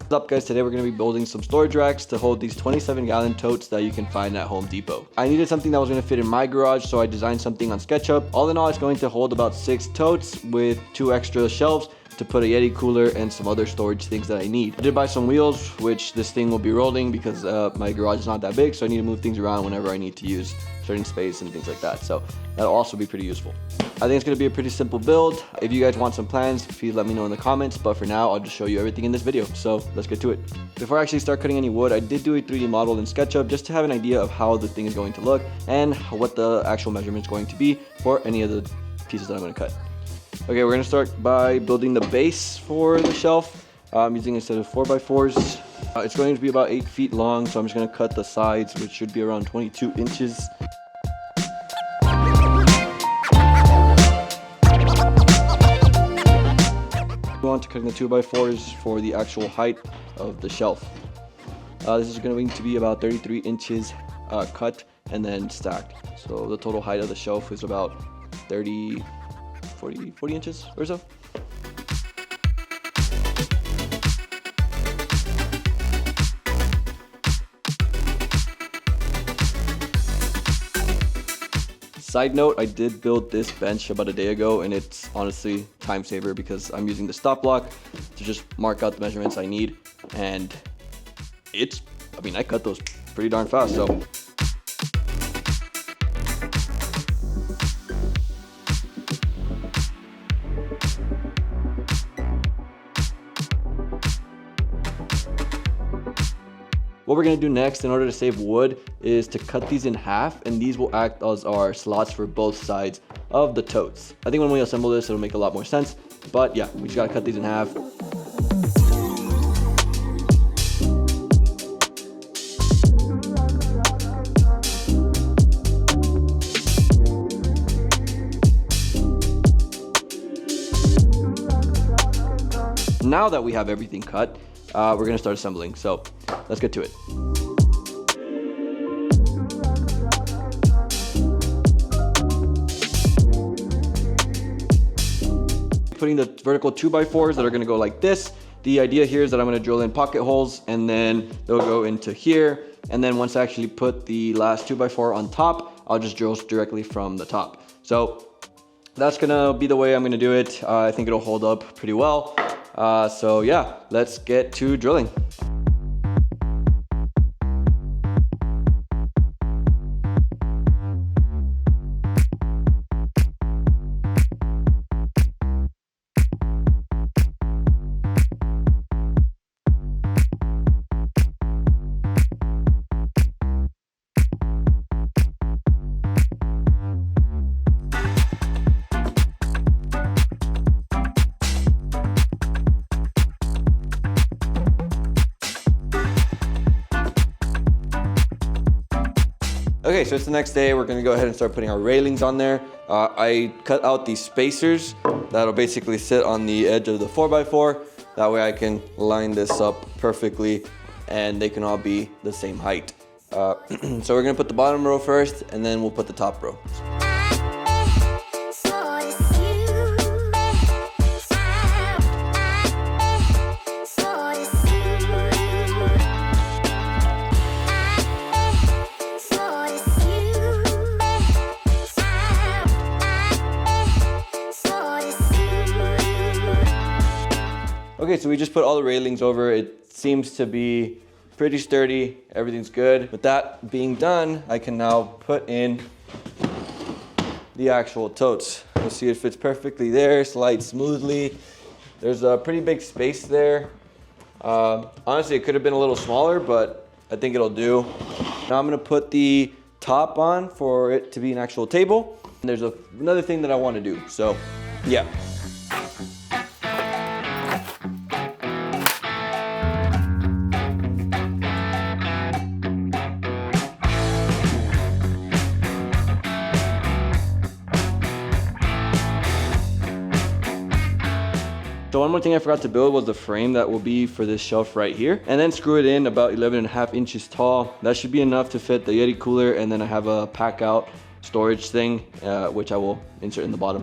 What's up guys, today we're going to be building some storage racks to hold these 27-gallon totes that you can find at Home Depot. I needed something that was going to fit in my garage, so I designed something on SketchUp. All in all, it's going to hold about 6 totes with 2 extra shelves to put a Yeti cooler and some other storage things that I need. I did buy some wheels, which this thing will be rolling because my garage is not that big, so I need to move things around whenever I need to use certain space and things like that. So that'll also be pretty useful. I think it's gonna be a pretty simple build. If you guys want some plans, please let me know in the comments, but for now, I'll just show you everything in this video. So let's get to it. Before I actually start cutting any wood, I did do a 3D model in SketchUp just to have an idea of how the thing is going to look and what the actual measurement is going to be for any of the pieces that I'm gonna cut. Okay, we're gonna start by building the base for the shelf. I'm using a set of 4x4s. It's going to be about 8 feet long, so I'm just gonna cut the sides, which should be around 22 inches. Go on to cutting the 2x4s for the actual height of the shelf. This is going to be about 33 inches cut and then stacked. So the total height of the shelf is about 40 inches or so. Side note, I did build this bench about a day ago and it's honestly time saver because I'm using the stop block to just mark out the measurements I need, and I cut those pretty darn fast, so. What we're gonna do next in order to save wood is to cut these in half, and these will act as our slots for both sides of the totes. I think when we assemble this, it'll make a lot more sense, but yeah, we just gotta cut these in half. Now that we have everything cut, we're gonna start assembling, so let's get to it. Putting the vertical 2x4s that are gonna go like this. The idea here is that I'm gonna drill in pocket holes and then they'll go into here. And then once I actually put the last 2x4 on top, I'll just drill directly from the top. So that's gonna be the way I'm gonna do it. I think it'll hold up pretty well. So yeah, let's get to drilling. Okay, so it's the next day. We're gonna go ahead and start putting our railings on there. I cut out these spacers that'll basically sit on the edge of the 4x4. That way I can line this up perfectly and they can all be the same height. So we're gonna put the bottom row first and then we'll put the top row. Okay, so we just put all the railings over. It seems to be pretty sturdy. Everything's good. With that being done, I can now put in the actual totes. You'll see it fits perfectly there, slides smoothly. There's a pretty big space there. Honestly, it could have been a little smaller, but I think it'll do. Now I'm gonna put the top on for it to be an actual table. And there's another thing that I wanna do, so yeah. So one more thing I forgot to build was the frame that will be for this shelf right here, and then screw it in about 11.5 inches tall. That should be enough to fit the Yeti cooler, and then I have a pack out storage thing, which I will insert in the bottom.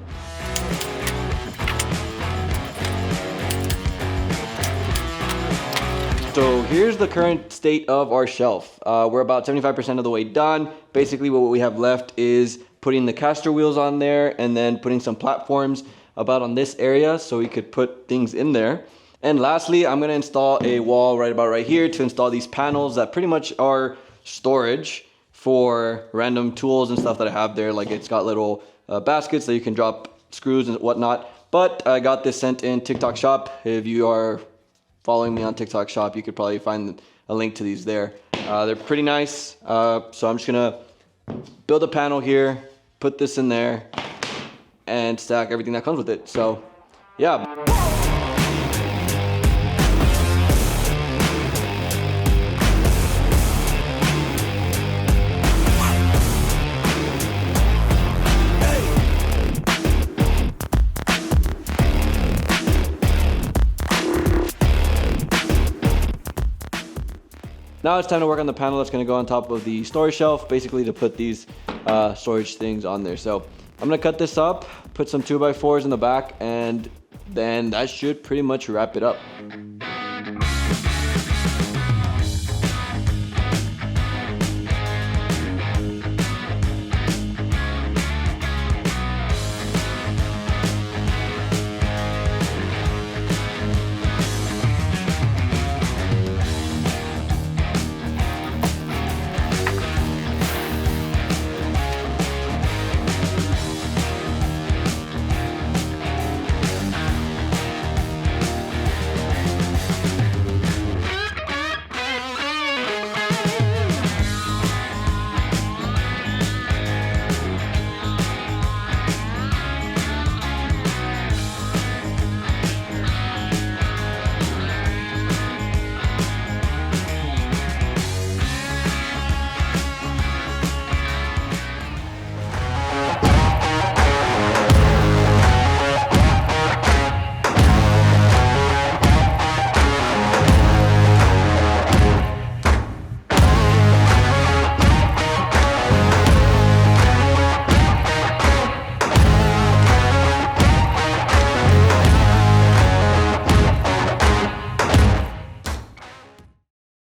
So here's the current state of our shelf. We're about 75% of the way done. Basically what we have left is putting the caster wheels on there and then putting some platforms about on this area so we could put things in there. And lastly, I'm gonna install a wall right about right here to install these panels that pretty much are storage for random tools and stuff that I have there. Like it's got little baskets that you can drop screws and whatnot. But I got this sent in TikTok shop. If you are following me on TikTok shop, you could probably find a link to these there. They're pretty nice. So I'm just gonna build a panel here, put this in there, and stack everything that comes with it. So yeah. Now it's time to work on the panel that's gonna go on top of the storage shelf, basically to put these storage things on there. So I'm gonna cut this up, put some 2x4s in the back, and then that should pretty much wrap it up.